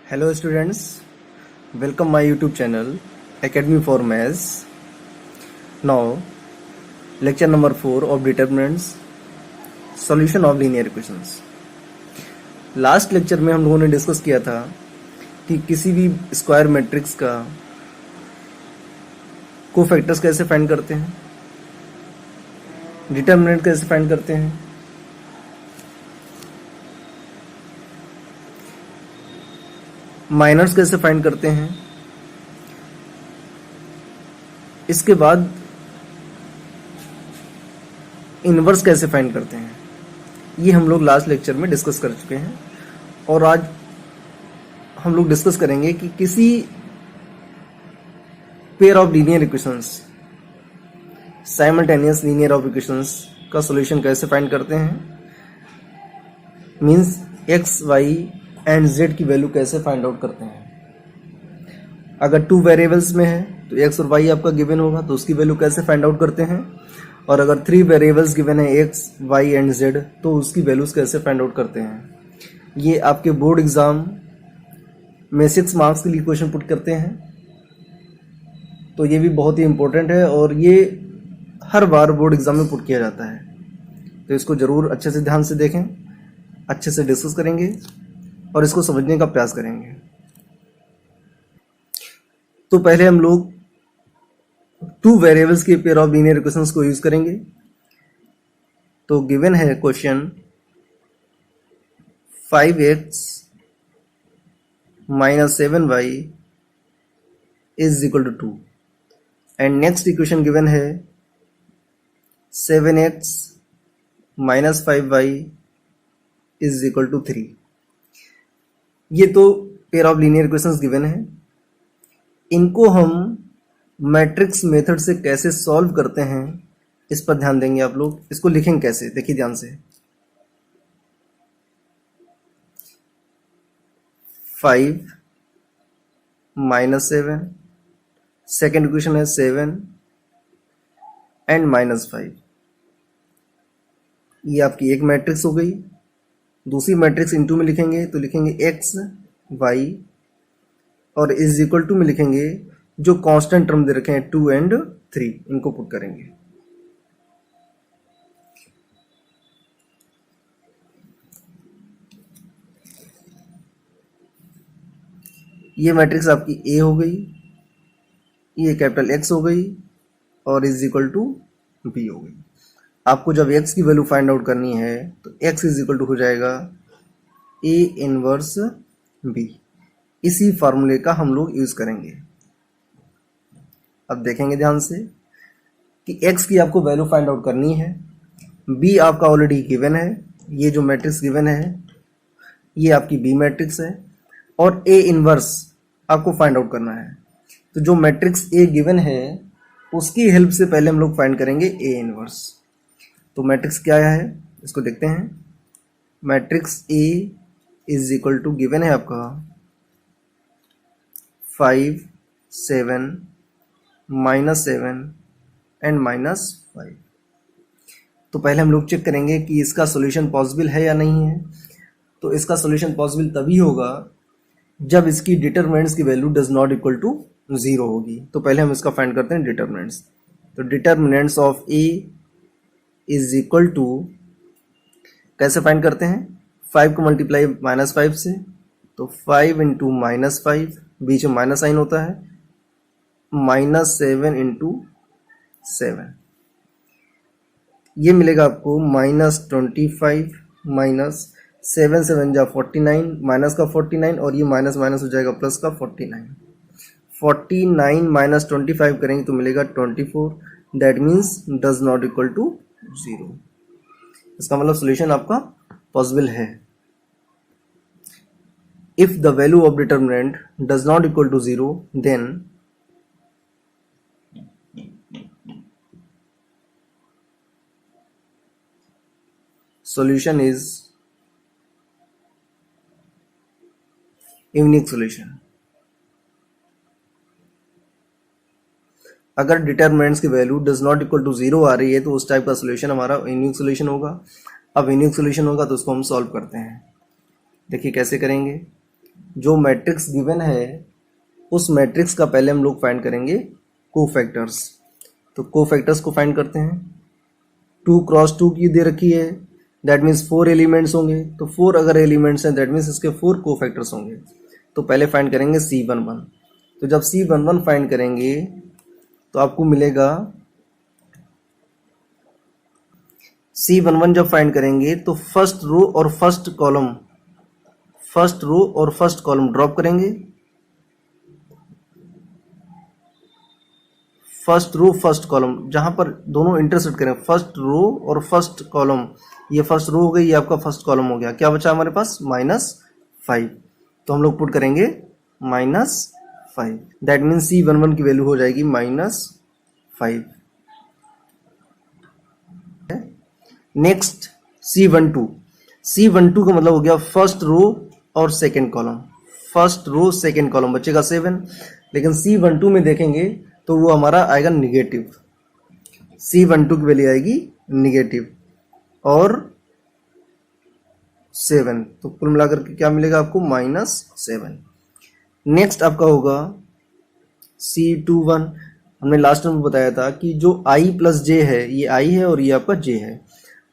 Hello students, welcome my YouTube channel Academy for Maths. Now lecture number 4 of determinants, solution of linear equations. Last lecture में हम लोगों ने discuss किया था कि किसी भी स्क्वायर मैट्रिक्स का कोफैक्टर्स कैसे फाइंड करते हैं, डिटर्मिनेंट कैसे फाइंड करते हैं, माइनर्स कैसे फाइंड करते हैं, इसके बाद इनवर्स कैसे फाइंड करते हैं। ये हम लोग लास्ट लेक्चर में डिस्कस कर चुके हैं और आज हम लोग डिस्कस करेंगे कि किसी pair of linear equations, simultaneous linear of equations का सॉल्यूशन कैसे फाइंड करते हैं, means x y and z की वैल्यू कैसे फाइंड आउट करते हैं। अगर टू वेरिएबल्स में है तो एक्स और वाई आपका गिवन होगा तो उसकी वैल्यू कैसे फाइंड आउट करते हैं, और अगर थ्री वेरिएबल्स गिवन है एक्स वाई एंड जेड तो उसकी वैल्यूज कैसे फाइंड आउट करते हैं। ये आपके बोर्ड एग्जाम में 6 मार्क्स के लिए क्वेश्चन पुट करते हैं, तो ये भी बहुत ही इंपॉर्टेंट है और ये हर बार बोर्ड एग्जाम में पुट किया जाता है। तो इसको जरूर अच्छे से ध्यान से देखें, अच्छे से डिस्कस करेंगे और इसको समझने का प्रयास करेंगे। तो पहले हम लोग टू वेरिएबल्स के पेयर ऑफ लीनियर इक्वेशंस को यूज करेंगे। तो गिवन है question 5x minus 7y is equal to 2 and next equation given है 7x minus 5y is equal to 3। ये तो pair of linear equations given है। इनको हम मैट्रिक्स मेथड से कैसे सॉल्व करते हैं इस पर ध्यान देंगे आप लोग। इसको लिखेंगे कैसे, देखिए ध्यान से। 5 minus 7, सेकेंड इक्वेशन है 7 एंड -5। ये आपकी एक मैट्रिक्स हो गई। दूसरी मैट्रिक्स इनटू में लिखेंगे तो लिखेंगे एक्स वाई और इज इक्वल टू में लिखेंगे जो कांस्टेंट टर्म दे रखे हैं 2 एंड 3, इनको पुट करेंगे। ये मैट्रिक्स आपकी ए हो गई, ये कैपिटल एक्स हो गई और इज इक्वल टू बी हो गई। आपको जब x की वैल्यू फाइंड आउट करनी है तो x इज इक्वल टू हो जाएगा a इनवर्स b। इसी फार्मूले का हम लोग यूज करेंगे। अब देखेंगे ध्यान से कि x की आपको वैल्यू फाइंड आउट करनी है, b आपका ऑलरेडी गिवन है, ये जो मैट्रिक्स गिवन है ये आपकी b मैट्रिक्स है, और a इनवर्स आपको फाइंड आउट करना है। तो जो मैट्रिक्स a गिवन है उसकी हेल्प से पहले हम लोग फाइंड करेंगे a इनवर्स। तो मैट्रिक्स क्या है इसको देखते हैं। Matrix A is equal to given है आपका 5 7 -7 एंड -5। तो पहले हम लोग चेक करेंगे कि इसका सॉल्यूशन पॉसिबल है या नहीं है। तो इसका सॉल्यूशन पॉसिबल तभी होगा जब इसकी डिटरमिनेंट्स की value does not equal to 0 होगी। तो पहले हम इसका फाइंड करते हैं डिटरमिनेंट्स। तो determinants of A is equal to कैसे फाइंड करते हैं, 5 को मल्टीप्लाई -5 से, तो 5 इंटू -5, बीच में माइनस साइन होता है, -7 इंटू 7, ये मिलेगा आपको -25 माइनस 7 7 जा 49, माइनस का 49 और ये माइनस माइनस हो जाएगा प्लस का 49। 49 माइनस 25 करेंगे तो मिलेगा 24, that means does not equal to 0। इसका मतलब सॉल्यूशन आपका पॉसिबल है। If the value of determinant does not equal to 0 then solution is unique solution. अगर डिटरमिनेंट्स की value does not equal to 0 आ रही है तो उस टाइप का सॉल्यूशन हमारा यूनिक सॉल्यूशन होगा। अब यूनिक सॉल्यूशन होगा तो उसको हम सॉल्व करते हैं। देखिए कैसे करेंगे। जो मैट्रिक्स गिवन है उस मैट्रिक्स का पहले हम लोग फाइंड करेंगे कोफैक्टर्स। तो कोफैक्टर्स को फाइंड करते हैं। 2 क्रॉस 2 की दे रखी है, दैट मीन्स 4 एलिमेंट्स होंगे। तो 4 अगर एलिमेंट्स हैं दैट मीन्स इसके 4 कोफैक्टर्स होंगे। तो पहले फाइंड करेंगे C11। तो जब C11 फाइंड करेंगे तो आपको मिलेगा C11 जब फाइंड करेंगे तो फर्स्ट रो और फर्स्ट कॉलम ड्रॉप करेंगे। फर्स्ट रो फर्स्ट कॉलम जहां पर दोनों इंटरसेक्ट करें, फर्स्ट रो और फर्स्ट कॉलम, ये फर्स्ट रो हो गई, ये आपका फर्स्ट कॉलम हो गया। क्या बचा हमारे पास? -5। तो हम लोग पुट करेंगे -5, दैट मीन्स C11 की वैल्यू हो जाएगी -5। नेक्स्ट C12 का मतलब हो गया फर्स्ट रो और second column. First row second column बचेगा 7, लेकिन C12 में देखेंगे तो वो हमारा आएगा निगेटिव। C12 की वैल्यू आएगी निगेटिव और 7, तो कुल मिलाकर के क्या मिलेगा आपको? -7। नेक्स्ट आपका होगा C21। हमने लास्ट में बताया था कि जो I प्लस J है, ये I है और ये आपका J है।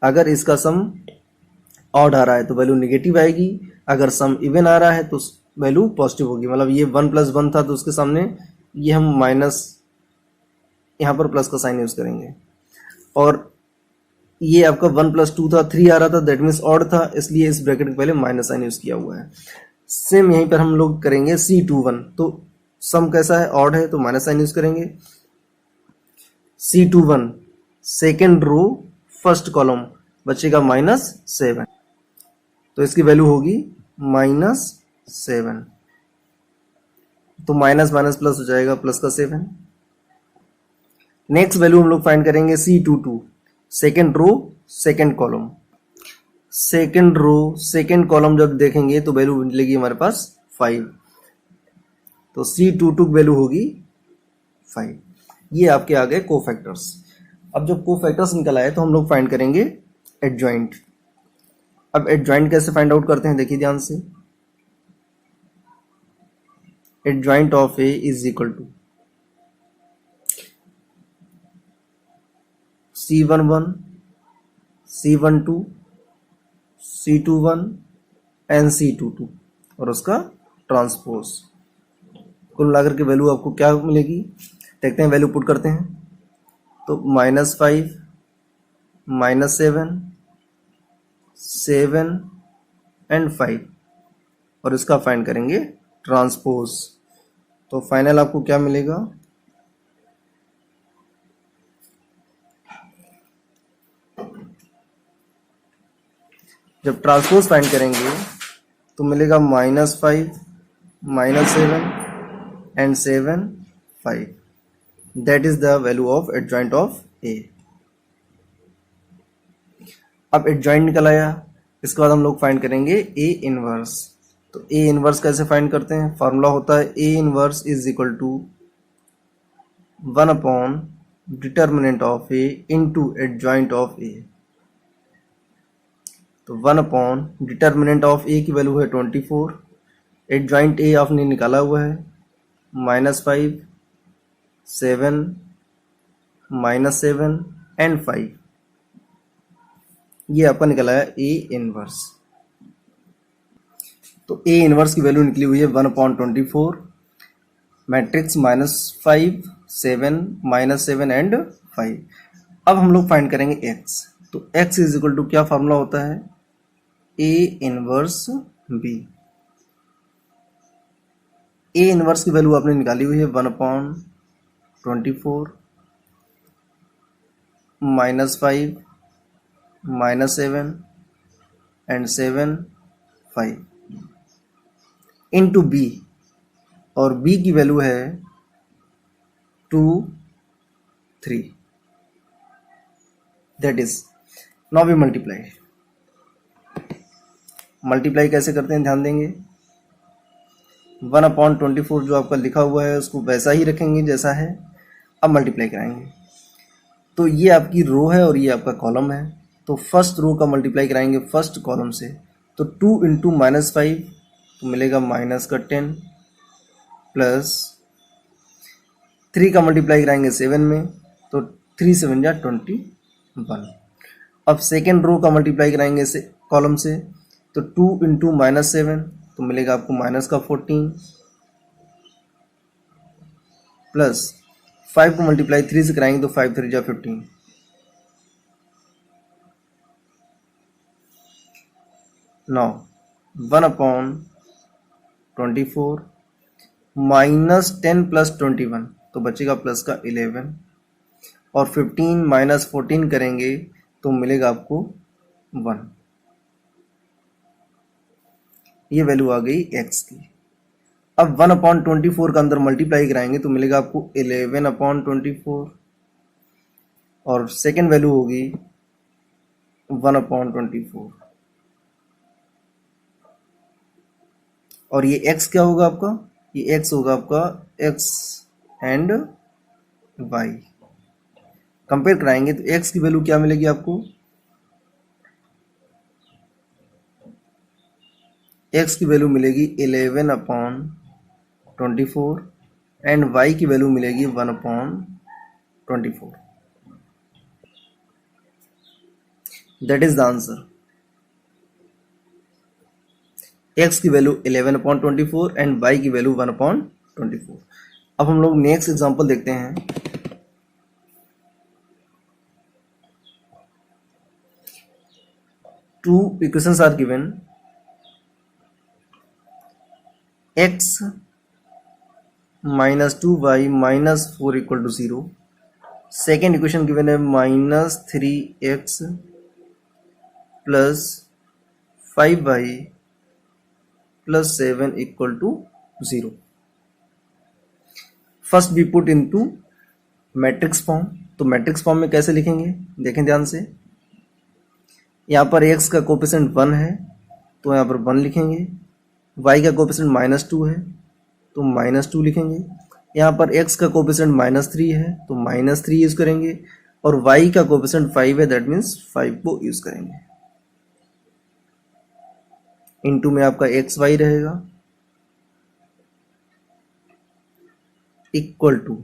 अगर इसका सम ऑड आ रहा है तो वैल्यू निगेटिव आएगी, अगर सम इवन आ रहा है तो वैल्यू पॉजिटिव होगी। मतलब ये 1 + 1 था तो उसके सामने ये हम माइनस, यहाँ पर प्लस का साइन यूज करेंगे। और ये आपका 1 + 2 था, 3 आ रहा था, दैट मीन्स ऑड था, इसलिए इस ब्रैकेट के पहले माइनस साइन यूज किया हुआ है। सेम यहीं पर हम लोग करेंगे C21। तो सम कैसा है? ऑड है, तो माइनस साइन यूज करेंगे। C21 second row first column बचेगा -7, तो इसकी वैल्यू होगी -7। तो माइनस माइनस प्लस हो जाएगा, प्लस का 7। नेक्स्ट वैल्यू हम लोग फाइंड करेंगे C22 second row second column. Second row second column जब देखेंगे तो वैल्यू मिलेगी हमारे पास 5, तो C22 की वैल्यू होगी 5। ये आपके आ गए कोफैक्टर्स। अब जब कोफैक्टर्स निकल आए तो हम लोग फाइंड करेंगे एडजॉइंट। अब एडजॉइंट कैसे फाइंड आउट करते हैं, देखिए ध्यान से। Adjoint of A is equal to C11, C12, C21 and C22 और उसका ट्रांसपोज। कुल मिलाकर के वैल्यू आपको क्या मिलेगी, देखते हैं। वैल्यू पुट करते हैं तो -5, -7, 7 एंड 5 और इसका फाइंड करेंगे ट्रांसपोज। तो फाइनल आपको क्या मिलेगा? जब ट्रांसपोज फाइंड करेंगे तो मिलेगा -5, -7 and 7, 5। That is the value of adjoint of A। अब एडजॉइंट निकल आया, इसके बाद हम लोग फाइंड करेंगे A इनवर्स। तो A इनवर्स कैसे फाइंड करते हैं? फॉर्मूला होता है A inverse is equal to 1 determinant of A into adjoint of A। तो 1 डिटर्मिनेंट ऑफ A की वैल्यू है 24, एडजॉइंट A आपने निकाला हुआ है -5, 7, -7 एंड 5। ये आपका निकला है A इनवर्स। तो A इनवर्स की वैल्यू निकली हुई है 1/24, मैट्रिक्स -5, 7, -7 एंड 5। अब हम लोग फाइंड करेंगे X। तो X इज इक्वल टू क्या फॉर्मूला होता है? A inverse B। A inverse की वैल्यू आपने निकाली हुई है 1/24, -5, -7 एंड 7, 5 इंटू B, और B की वैल्यू है 2, 3। That is, now we multiply कैसे करते हैं ध्यान देंगे। 1/24 जो आपका लिखा हुआ है उसको वैसा ही रखेंगे जैसा है। अब मल्टीप्लाई कराएंगे तो ये आपकी रो है और ये आपका कॉलम है। तो फर्स्ट रो का मल्टीप्लाई कराएंगे फर्स्ट कॉलम से, तो 2 × -5, तो मिलेगा माइनस का 10 प्लस 3 का मल्टीप्लाई कराएंगे 7 में, तो 3 7 जा 21। अब सेकेंड रो का मल्टीप्लाई कराएंगे से कॉलम से, तो 2 इंटू -7 तो मिलेगा आपको माइनस का 14 प्लस 5 को मल्टीप्लाई 3 से कराएंगे तो 5 3 जा 15। नाउ 1/24 माइनस 10 प्लस 21 तो बचेगा प्लस का 11 और 15 माइनस 14 करेंगे तो मिलेगा आपको 1। ये वैल्यू आ गई x की। अब 1/24 का अंदर मल्टीप्लाई कराएंगे तो मिलेगा आपको 11/24 और सेकेंड वैल्यू होगी 1/24 और ये x क्या होगा आपका, ये x होगा आपका x एंड y। कंपेयर कराएंगे तो x की वैल्यू क्या मिलेगी आपको, x की वैल्यू मिलेगी 11/24 एंड y की वैल्यू मिलेगी 1/24। That is the answer. x की वैल्यू 11/24 एंड y की वैल्यू 1/24। अब हम लोग नेक्स्ट एग्जांपल देखते हैं। Two equations are given, x minus 2y minus 4 equal to 0. Second equation given है minus 3x plus 5y plus 7 equal to 0. First we put into matrix form. तो matrix form में कैसे लिखेंगे देखें ध्यान से। यहाँ पर x का कोफिशिएंट 1 है तो यहाँ पर 1 लिखेंगे, y का कोफिशिएंट -2 है तो -2 लिखेंगे, यहाँ पर x का कोफिशिएंट -3 है तो -3 यूज करेंगे और y का कोफिशिएंट 5 है दैट मीन्स 5 को यूज करेंगे। इनटू में आपका एक्स वाई रहेगा इक्वल टू,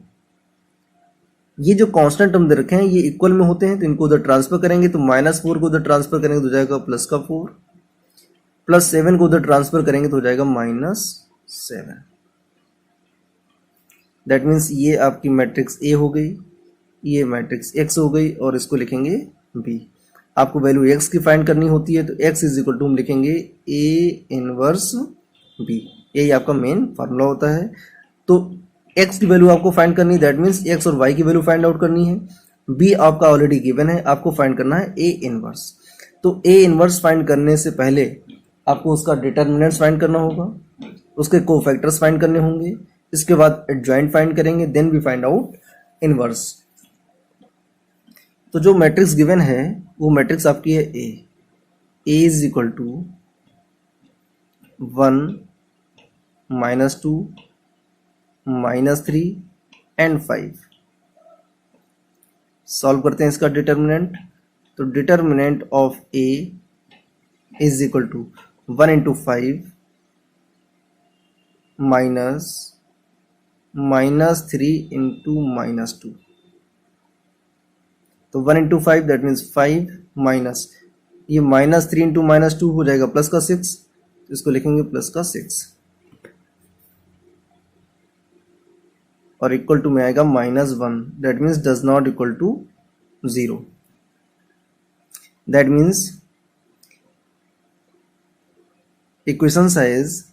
ये जो कांस्टेंट टर्म दे रखे हैं ये इक्वल में होते हैं तो इनको उधर ट्रांसफर करेंगे तो -4 को उधर ट्रांसफर करेंगे तो हो जाएगा प्लस का 4 प्लस 7 को उधर ट्रांसफर करेंगे तो हो जाएगा -7। दैट मीन्स ये आपकी मैट्रिक्स ए हो गई, ये मैट्रिक्स एक्स हो गई और इसको लिखेंगे बी। आपको वैल्यू एक्स की फाइंड करनी होती है तो एक्स इज इक्वल टू हम लिखेंगे ए इनवर्स बी, यही आपका मेन फार्मूला होता है। तो एक्स की वैल्यू आपको फाइंड करनी है दैट मीन्स एक्स और वाई की वैल्यू फाइंड आउट करनी है। बी आपका ऑलरेडी गिवन है, आपको फाइंड करना है ए इनवर्स। तो ए इनवर्स फाइंड करने से पहले आपको उसका डिटर्मिनेंट्स फाइंड करना होगा, उसके कोफैक्टर्स फाइंड करने होंगे, इसके बाद एडजॉइंट फाइंड करेंगे, then we find out inverse. तो जो मैट्रिक्स गिवन है वो मैट्रिक्स आपकी है A is equal to 1 -2 -3 and 5। Solve करते हैं इसका डिटर्मिनेंट। तो determinant of A is equal to 1 into 5 -3 into -2। तो 1 इंटू 5 दैट मीन्स 5 माइनस ये -3 इंटू -2 हो जाएगा प्लस का 6, तो इसको लिखेंगे प्लस का 6 और इक्वल टू में आएगा -1 that means does not equal to 0। That means equation has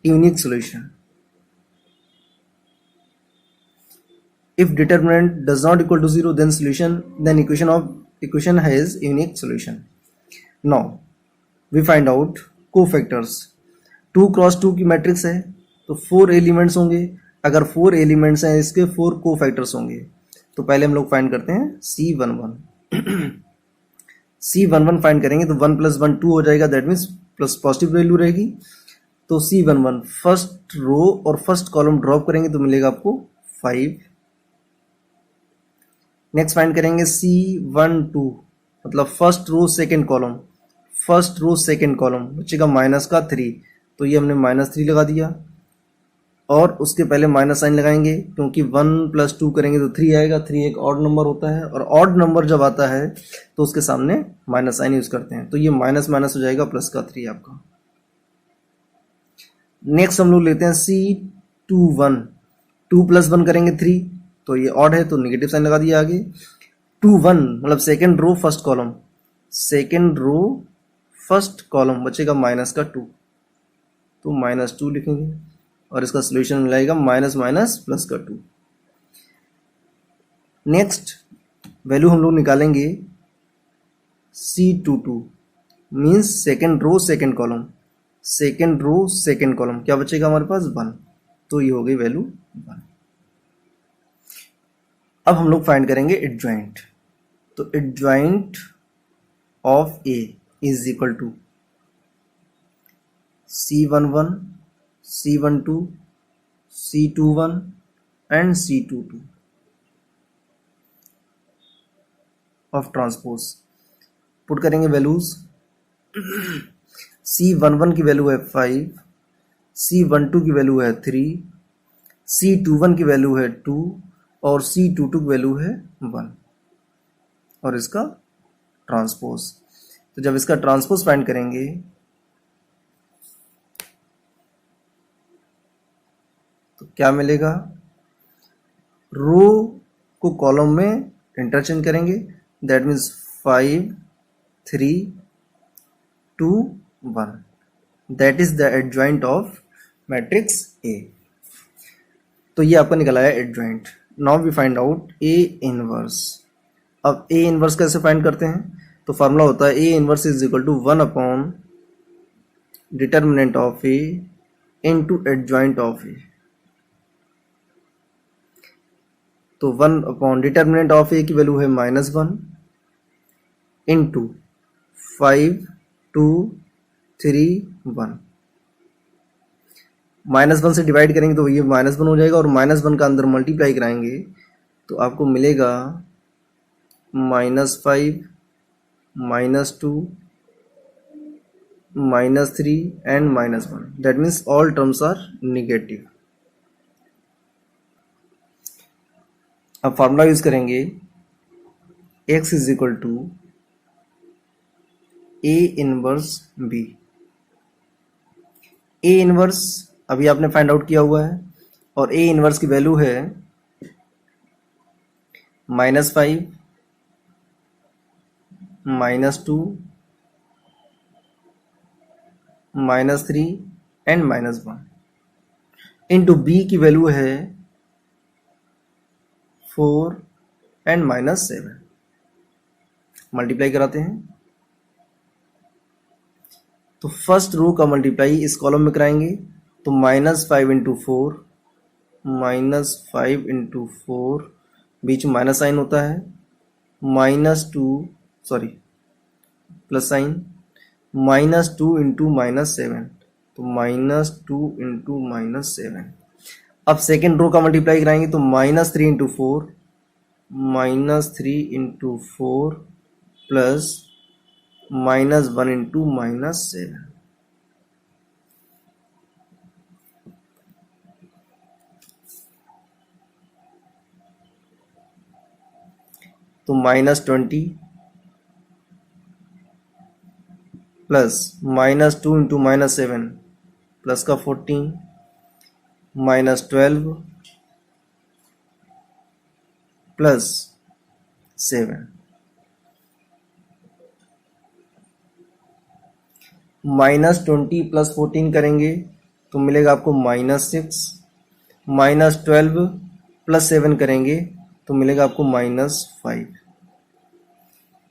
unique solution. If determinant does not equal to 0 then equation has unique solution. Now we find out cofactors। 2 cross 2 की matrix है तो 4 elements होंगे, अगर 4 elements हैं इसके 4 cofactors होंगे। तो पहले हम लोग फाइंड करते हैं C11 C11 फाइंड करेंगे तो 1 + 1 2 हो जाएगा that means plus positive value रहेगी। तो C11 फर्स्ट रो और फर्स्ट कॉलम ड्रॉप करेंगे तो मिलेगा आपको 5 नेक्स्ट फाइंड करेंगे C12 मतलब first row second column, first row second column बचेगा माइनस का 3, तो ये हमने -3 लगा दिया और उसके पहले माइनस साइन लगाएंगे क्योंकि 1 + 2 करेंगे तो 3 आएगा। 3 एक ऑड नंबर होता है और ऑड नंबर जब आता है तो उसके सामने माइनस साइन यूज करते हैं, तो ये माइनस माइनस हो जाएगा प्लस का 3 आपका। नेक्स्ट हम लोग लेते हैं C21, 2 + 1 करेंगे 3, तो ये ऑड है तो नेगेटिव साइन लगा दिया आगे। 21 मतलब second row first column, second row first column बचेगा माइनस का 2, तो -2 लिखेंगे और इसका सोल्यूशन मिलाएगा माइनस माइनस प्लस का 2। नेक्स्ट वैल्यू हम लोग निकालेंगे C22 means second row second column, second row second column क्या बचेगा हमारे पास 1, तो ये हो गई वैल्यू 1। अब हम लोग फाइंड करेंगे एडजॉइंट, तो adjoint of A is equal to C11, C12, C21 and C22 of transpose. Put करेंगे वैल्यूज, C11 की वैल्यू है 5, C12 की वैल्यू है 3, C21 की वैल्यू है 2 और C22 की वैल्यू है 1 और इसका ट्रांसपोज। तो जब इसका ट्रांसपोज फाइंड करेंगे तो क्या मिलेगा, रो को कॉलम में इंटरचेंज करेंगे, that means 5 3 2 1, that is the adjoint of matrix A. तो ये आपका निकला है adjoint. Now we find out A inverse. अब ए इनवर्स कैसे फाइंड करते हैं, तो फार्मूला होता है A inverse is equal to 1 upon determinant of A into adjoint of A. तो 1 अपॉन डिटर्मिनेंट ऑफ ए की वैल्यू है -1 इंटू 5 2 3 1, -1 से डिवाइड करेंगे तो ये -1 हो जाएगा और -1 का अंदर मल्टीप्लाई कराएंगे तो आपको मिलेगा -5 -2 -3 and -1, that means all terms are negative. अब फार्मूला यूज करेंगे x is equal to A inverse B. A inverse अभी आपने फाइंड आउट किया हुआ है और ए इनवर्स की वैल्यू है -5 -2 -3 एंड -1 इंटू बी की वैल्यू है 4 एंड -7। मल्टीप्लाई कराते हैं तो फर्स्ट रो का मल्टीप्लाई इस कॉलम में कराएंगे तो -5 इंटू 4, -5 इंटू 4 बीच में माइनस साइन होता है, प्लस साइन, -2 इंटू -7 तो -2 इंटू -7। अब सेकेंड रो का मल्टीप्लाई कराएंगे तो -3 इंटू 4, -3 इंटू 4 प्लस -1 इंटू -7। तो -20 प्लस -2 इंटू -7 प्लस का 14 -12 प्लस 7 -20 प्लस 14 करेंगे तो मिलेगा आपको -6, -12 प्लस 7 करेंगे तो मिलेगा आपको -5,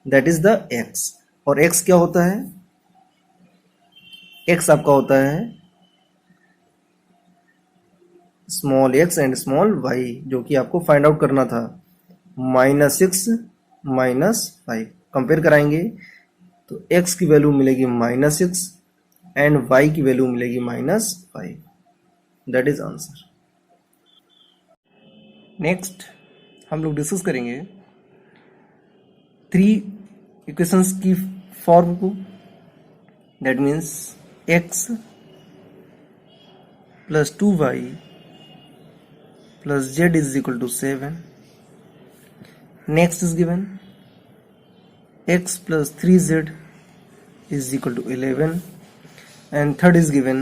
दैट इज द x। और x क्या होता है, x आपका होता है small x and small y, जो कि आपको फाइंड आउट करना था। -6 -5 कंपेयर कराएंगे तो x की वैल्यू मिलेगी -6 एंड y की वैल्यू मिलेगी -5, दैट इज आंसर। नेक्स्ट हम लोग डिस्कस करेंगे थ्री इक्वेशंस की फॉर्म को, that means x plus 2y plus z is equal to 7. Next is given x plus 3z is equal to 11, and third is given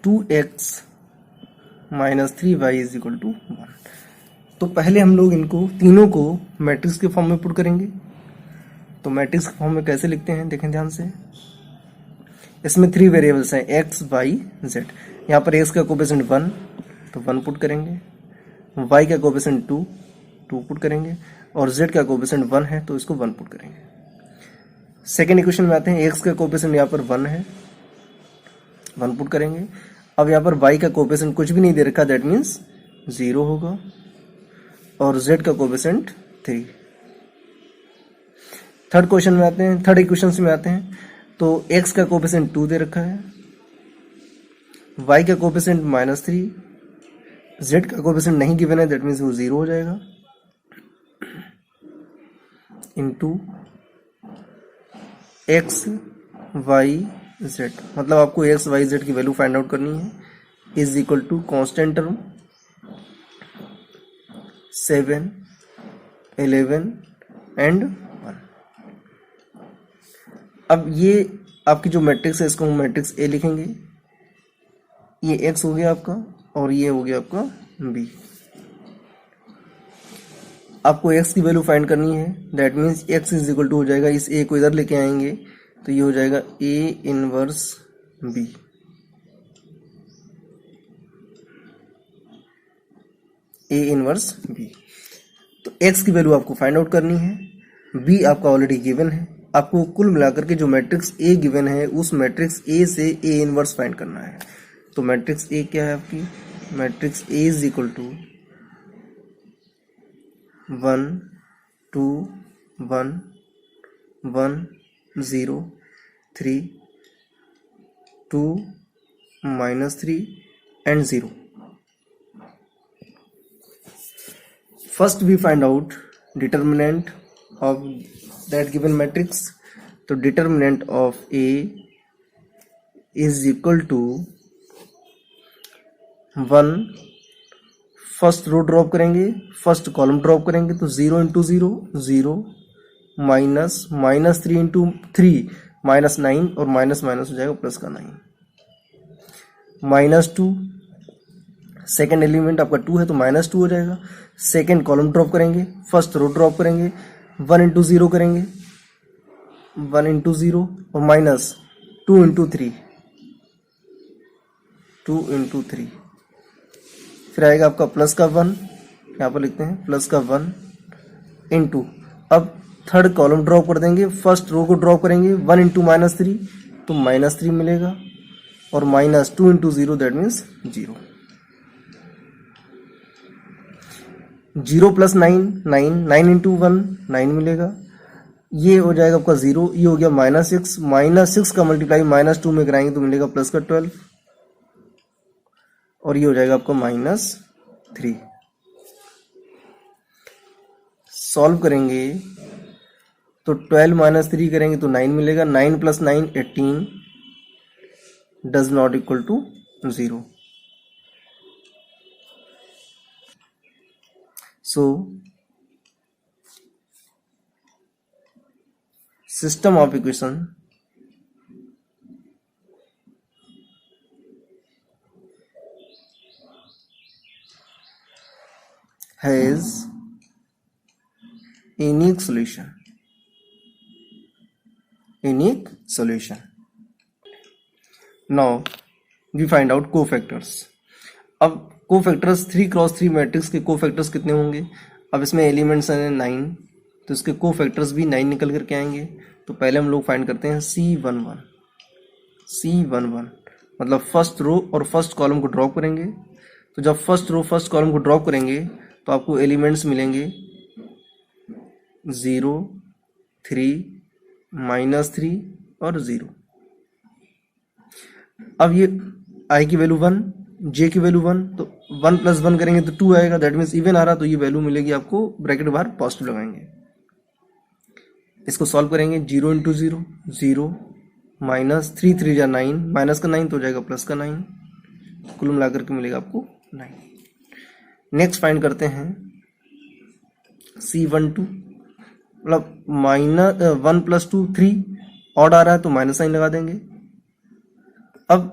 2x minus 3y is equal to 1. तो पहले हम लोग इनको तीनों को matrix के form में put करेंगे. तो मैट्रिक्स के फॉर्म में कैसे लिखते हैं देखें ध्यान से. इसमें 3 वेरिएबल्स हैं x, y, z. यहाँ पर x का कोएफिशिएंट 1 तो 1 पुट करेंगे, y का कोएफिशिएंट 2 पुट करेंगे, और z का कोएफिशिएंट 1 है तो इसको 1 पुट करेंगे. सेकेंड इक्वेशन में आते हैं. x का कोएफिशिएंट यहाँ पर 1 है, 1 पुट करेंगे. अब यहाँ पर y का कोएफिशिएंट कुछ भी नहीं दे रखा, दैट मीन्स 0 होगा, और z का कोएफिशिएंट 3. थर्ड क्वेश्चन में आते हैं, थर्ड इक्वेशन में आते हैं. तो x का कोएफिशिएंट 2 दे रखा है, y का कोएफिशिएंट -3, z का कोएफिशिएंट नहीं गिवन है, दैट मीन्स वो 0 हो जाएगा, इनटू x y z. मतलब आपको x y z की वैल्यू फाइंड आउट करनी है. Is equal to constant term 7, 11 and 1. अब ये आपकी जो मैट्रिक्स है इसको हम मैट्रिक्स A लिखेंगे. ये x हो गया आपका और ये हो गया आपका B. आपको x की वैल्यू फाइंड करनी है, that means x is equal to हो जाएगा, इस a को इधर लेके आएंगे तो ये हो जाएगा A inverse B. A inverse B. तो x की वैल्यू आपको फाइंड आउट करनी है, B आपका ऑलरेडी गिवन है. आपको कुल मिलाकर के जो मैट्रिक्स A गिवन है उस मैट्रिक्स A से A इनवर्स फाइंड करना है. तो मैट्रिक्स A क्या है आपकी, matrix A is equal to 1 2 1 1 0 3 2 -3 and 0. First we find out determinant of that given matrix. तो determinant of A is equal to 1. First row drop करेंगे, first column drop करेंगे तो 0 इंटू 0 0, माइनस 3 इंटू 3 -9, और minus minus हो जाएगा plus का 9, -2. Second element आपका 2 है तो -2 हो जाएगा. सेकेंड कॉलम ड्रॉप करेंगे, फर्स्ट रो ड्रॉप करेंगे, 1 इंटू 0 करेंगे, 1 इंटू 0 और माइनस 2 इंटू 3, 2 इंटू 3, फिर आएगा आपका प्लस का 1, यहाँ पर लिखते हैं प्लस का 1 इंटू. अब थर्ड कॉलम ड्रॉप कर देंगे, फर्स्ट रो को ड्रॉप करेंगे, 1 इंटू -3 तो -3 मिलेगा, और -2 into 0 that means 0. 0 plus 9 9, 9 into 1 9 मिलेगा, ये हो जाएगा आपका 0. ये हो गया -6, -6 का मल्टीप्लाई -2 में कराएंगे तो मिलेगा प्लस का 12, और ये हो जाएगा आपका -3. सॉल्व करेंगे तो 12 -3 करेंगे तो 9 मिलेगा, 9 plus 9 18, does not equal to 0. So system of equation has unique solution. Now we find out cofactors. अब कोफैक्टर्स 3x3 मैट्रिक्स के कोफैक्टर्स कितने होंगे. अब इसमें एलिमेंट्स हैं 9, तो इसके कोफैक्टर्स भी 9 निकल करके आएंगे. तो पहले हम लोग फाइंड करते हैं C11. मतलब फर्स्ट रो और फर्स्ट कॉलम को ड्रॉप करेंगे. तो जब फर्स्ट रो फर्स्ट कॉलम को ड्रॉप करेंगे तो आपको एलिमेंट्स मिलेंगे 0 3 -3 और 0. अब ये i की वैल्यू 1, j की वैल्यू 1, तो 1 प्लस 1 करेंगे तो 2 आएगा, दैट मीन्स इवन आ रहा, तो ये वैल्यू मिलेगी आपको, ब्रैकेट बाहर पॉजिटिव लगाएंगे। इसको सॉल्व करेंगे, 0 इंटू 0 0 माइनस 3 3 जा 9, माइनस का 9 तो हो जाएगा प्लस का 9, कुल मिलाकर के मिलेगा आपको 9। नेक्स्ट फाइंड करते हैं C12, मतलब माइनस 1 प्लस 2 3, ऑड आ रहा है तो माइनस साइन लगा देंगे। अब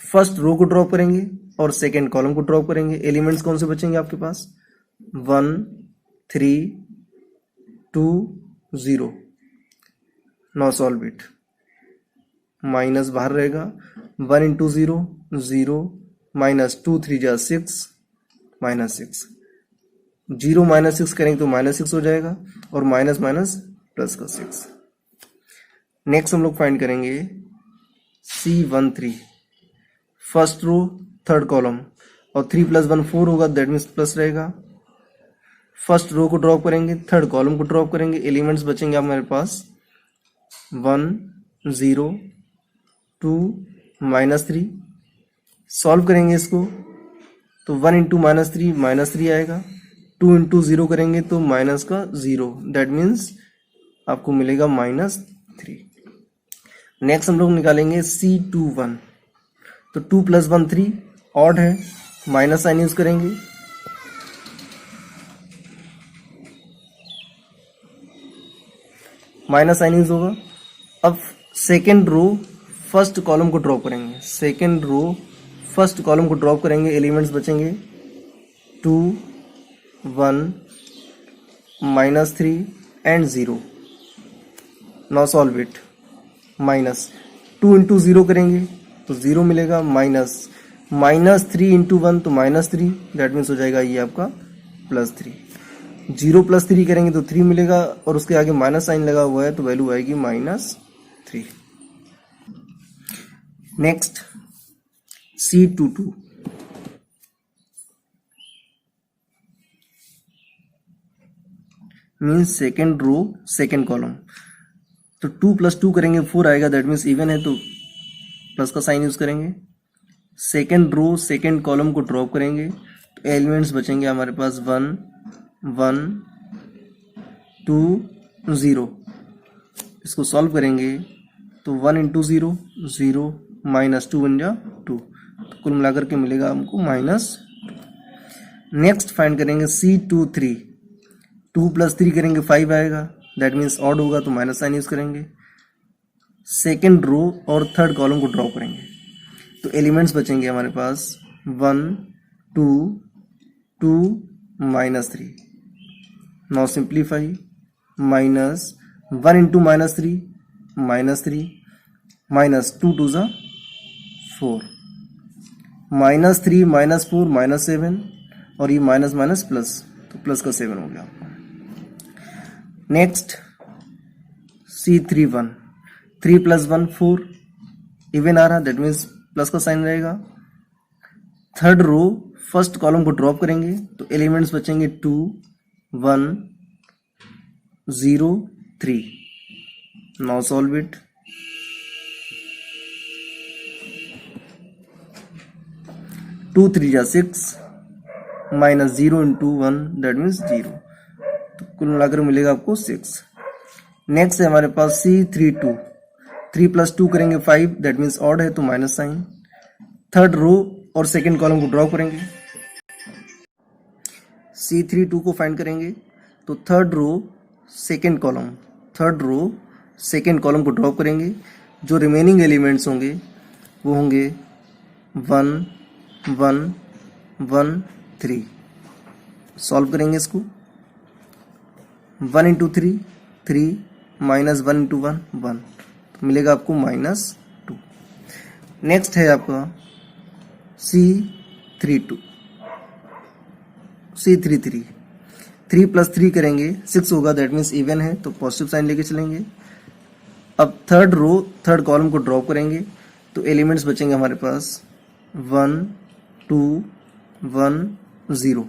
फर्स्ट रो को ड्रॉप करेंगे और सेकेंड कॉलम को ड्रॉप करेंगे। एलिमेंट्स कौन से बचेंगे आपके पास, 1 3 2 0। नाउ सॉल्व इट, माइनस बाहर रहेगा, 1 इंटू 0 0 माइनस 2 3 जा 6 माइनस 6, 0 माइनस 6 करेंगे तो माइनस 6 हो जाएगा और माइनस माइनस प्लस का 6। नेक्स्ट हम लोग फाइंड करेंगे C13, first row third column, और 3 प्लस 1 4 होगा, दैट मीन्स प्लस रहेगा। फर्स्ट रो को ड्रॉप करेंगे, थर्ड कॉलम को ड्रॉप करेंगे, एलिमेंट्स बचेंगे हमारे पास 1 0 2 माइनस 3। सॉल्व करेंगे इसको तो 1 इंटू माइनस 3 आएगा, 2 इंटू 0 करेंगे तो माइनस का 0, दैट मीन्स आपको मिलेगा -3। नेक्स्ट हम लोग निकालेंगे C21, तो 2 प्लस 1 3, ऑड है, माइनस साइन यूज करेंगे, माइनस साइन यूज होगा। अब सेकेंड रो फर्स्ट कॉलम को ड्रॉप करेंगे, सेकेंड रो फर्स्ट कॉलम को ड्रॉप करेंगे, एलिमेंट्स बचेंगे 2 1 -3 and 0। Now solve it, minus 2 into 0 करेंगे तो 0 मिलेगा, माइनस 3 इंटू 1 तो -3, दैट मीन्स हो जाएगा ये आपका +3। 0 प्लस 3 करेंगे तो 3 मिलेगा और उसके आगे माइनस साइन लगा हुआ है तो वैल्यू आएगी -3। Next C22, means second row second column, तो 2 प्लस 2 करेंगे 4 आएगा, दैट मीन्स इवन है तो प्लस का साइन यूज करेंगे। सेकेंड रो सेकेंड कॉलम को ड्रॉप करेंगे तो एलिमेंट्स बचेंगे हमारे पास 1 1 2 0। इसको सॉल्व करेंगे तो 1 इंटू 0 0 माइनस 2 बन जा 2, तो कुल मिलाकर के मिलेगा हमको -2। नेक्स्ट फाइंड करेंगे C23, 2 प्लस 3 करेंगे 5 आएगा, दैट मीन्स ऑड होगा तो माइनस साइन यूज करेंगे। सेकेंड रो और थर्ड कॉलम को ड्रॉप करेंगे तो एलिमेंट्स बचेंगे हमारे पास 1 2 2 -3। नाउ सिंप्लीफाई, -1 इंटू -3 -3 माइनस 2 2 जा 4, -3 -4 -7 और ये माइनस माइनस प्लस, तो प्लस का 7 हो गया। नेक्स्ट C31, 3 प्लस 1 4, इवन आ रहा, दैट मीन्स प्लस का साइन रहेगा। थर्ड रो फर्स्ट कॉलम को ड्रॉप करेंगे तो एलिमेंट्स बचेंगे 2 1 0 3। नाउ सॉल्व इट, टू 3 जा 6 -0 इंटू 1 दैट मीन्स 0, तो कुल मिलाकर मिलेगा आपको 6। नेक्स्ट है हमारे पास C32, 3 प्लस 2 करेंगे 5, दैट मीन्स ऑड है तो माइनस साइन। थर्ड रो और सेकेंड कॉलम को ड्रॉ करेंगे, C32 को फाइंड करेंगे तो थर्ड रो सेकेंड कॉलम को ड्रॉ करेंगे, जो रिमेनिंग एलिमेंट्स होंगे वो होंगे 1 1 1 3। सॉल्व करेंगे इसको, 1 इंटू 3 3 माइनस 1 इंटू 1 1, तो मिलेगा आपको -2। नेक्स्ट है आपका C33, 3 प्लस 3 करेंगे 6 होगा, दैट मीन्स इवन है तो पॉजिटिव साइन लेके चलेंगे। अब थर्ड रो थर्ड कॉलम को ड्रॉप करेंगे तो एलिमेंट्स बचेंगे हमारे पास 1 2 1 0।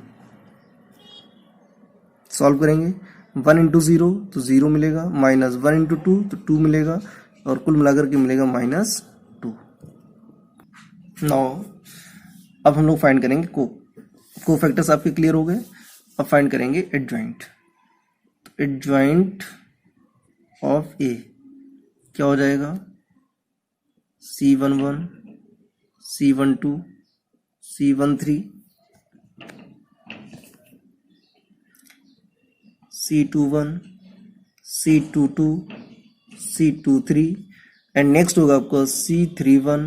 सॉल्व करेंगे, 1 इंटू 0 तो 0 मिलेगा, -1 इंटू 2 तो 2 मिलेगा और कुल मिलाकर के मिलेगा -2। नाउ अब हम लोग फाइंड करेंगे को फैक्टर्स आपके क्लियर हो गए। अब फाइंड करेंगे एडजॉइंट। एडजॉइंट ऑफ ए क्या हो जाएगा, C11, C12, C13, C21, C22, C23 and next होगा आपका C31,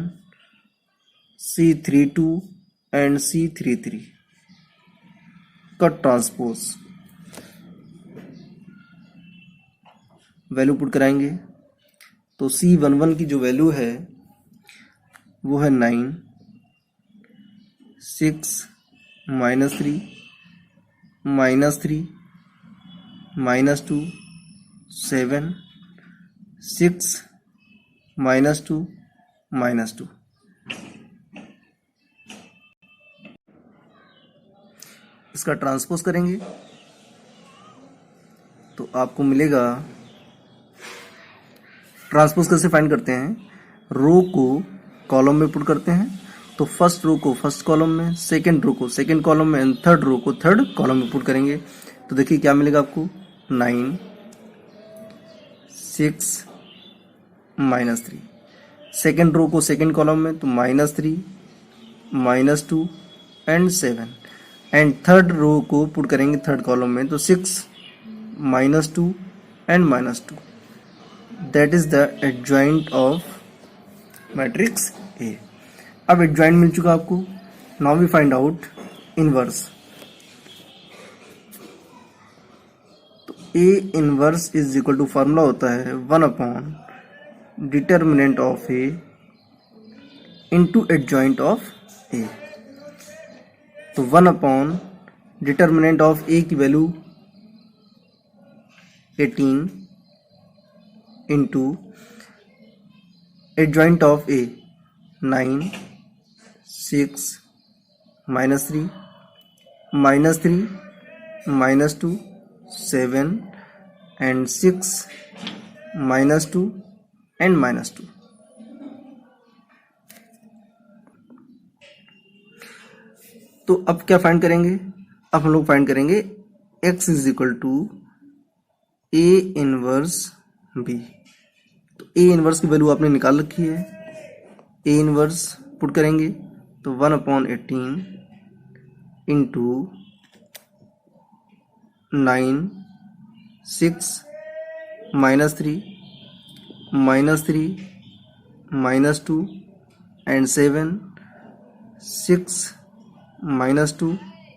C32 एंड C33 का ट्रांसपोज। वैल्यू पुट कराएंगे तो C11 की जो वैल्यू है वो है 9, 6, -3, -3, -2, 7, 6, -2, -2। इसका ट्रांसपोज करेंगे तो आपको मिलेगा, ट्रांसपोज कैसे फाइंड करते हैं, रो को कॉलम में पुट करते हैं तो फर्स्ट रो को फर्स्ट कॉलम में, सेकंड रो को सेकंड कॉलम में एंड थर्ड रो को थर्ड कॉलम में पुट करेंगे। तो देखिए क्या मिलेगा आपको, 9, 6, -3। सेकंड रो को सेकंड कॉलम में तो -3, -2 एंड 7 एंड थर्ड रो को पुट करेंगे थर्ड कॉलम में तो 6, -2 and -2। That is the adjoint of matrix A. अब एडजॉइंट मिल चुका आपको, now we find out inverse. तो A inverse is equal to, formula होता है 1 determinant of A into adjoint of A. तो 1 डिटर्मिनेंट ऑफ ए की value 18 into adjoint of A 9, 6, -3, -3, -2, 7 and 6, -2 and -2। तो अब क्या फाइंड करेंगे, अब हम लोग फाइंड करेंगे x is equal to A inverse B. तो ए इनवर्स की वैल्यू आपने निकाल रखी है, ए इनवर्स पुट करेंगे तो 1/18 इंटू 9, 6, -3, -3, -2 एंड 7, 6, -2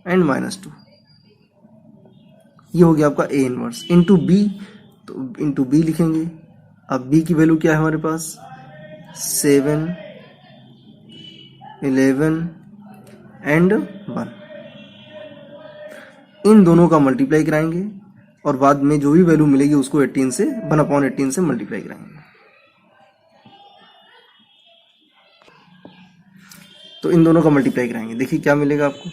एंड -2। ये हो गया आपका ए इनवर्स इंटू बी। तो इंटू बी लिखेंगे। अब बी की वैल्यू क्या है हमारे पास, 7, 11 एंड 1। इन दोनों का मल्टीप्लाई कराएंगे और बाद में जो भी वैल्यू मिलेगी उसको 18 से 1/18 से मल्टीप्लाई कराएंगे। तो इन दोनों का मल्टीप्लाई कराएंगे, देखिए क्या मिलेगा आपको,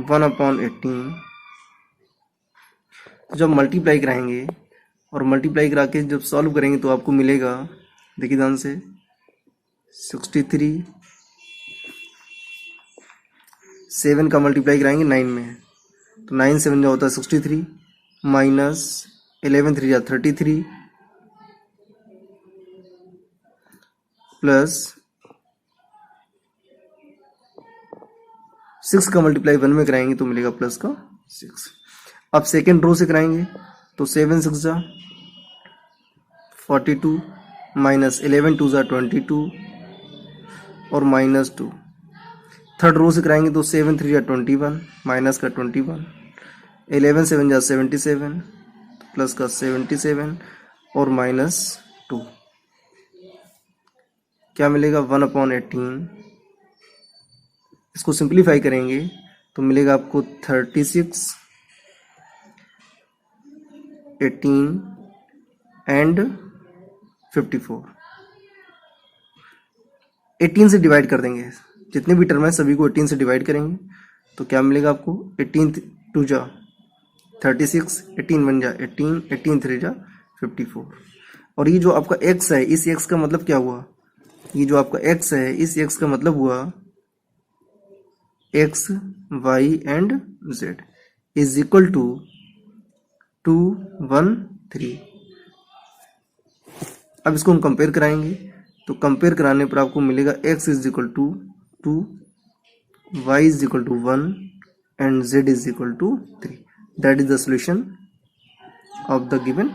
1/18। तो जब मल्टीप्लाई कराएंगे और मल्टीप्लाई करा के जब सॉल्व करेंगे तो आपको मिलेगा, देखिए ध्यान से, 63, 7 का मल्टीप्लाई कराएंगे 9 में तो 9 7 जो होता है 63 माइनस 11 3 33 प्लस 6 का मल्टीप्लाई 1 में कराएंगे तो मिलेगा प्लस का 6। अब सेकेंड रो से कराएंगे तो 7 6 जा 42 माइनस 11 2 जा 22 और माइनस 2। थर्ड रो से कराएंगे तो 7 3 जा 21 माइनस का 21, 11 7 जा 77 प्लस का 77 और माइनस 2। क्या मिलेगा 1/18। इसको सिंप्लीफाई करेंगे तो मिलेगा आपको 36, 18 एंड 54। 18 से डिवाइड कर देंगे, जितने भी टर्म है सभी को 18 से डिवाइड करेंगे तो क्या मिलेगा आपको, 18 2 जा 36, 18 1 जा 18, 18 3 जा 54। और ये जो आपका x है, इस x का मतलब क्या हुआ, ये जो आपका x है इस x का मतलब हुआ x y and z is equal to 2 1 3। अब इसको हम कंपेयर कराएंगे, तो कंपेयर कराने पर आपको मिलेगा x is equal to 2, y is equal to 1 and z is equal to 3। That is the solution of the given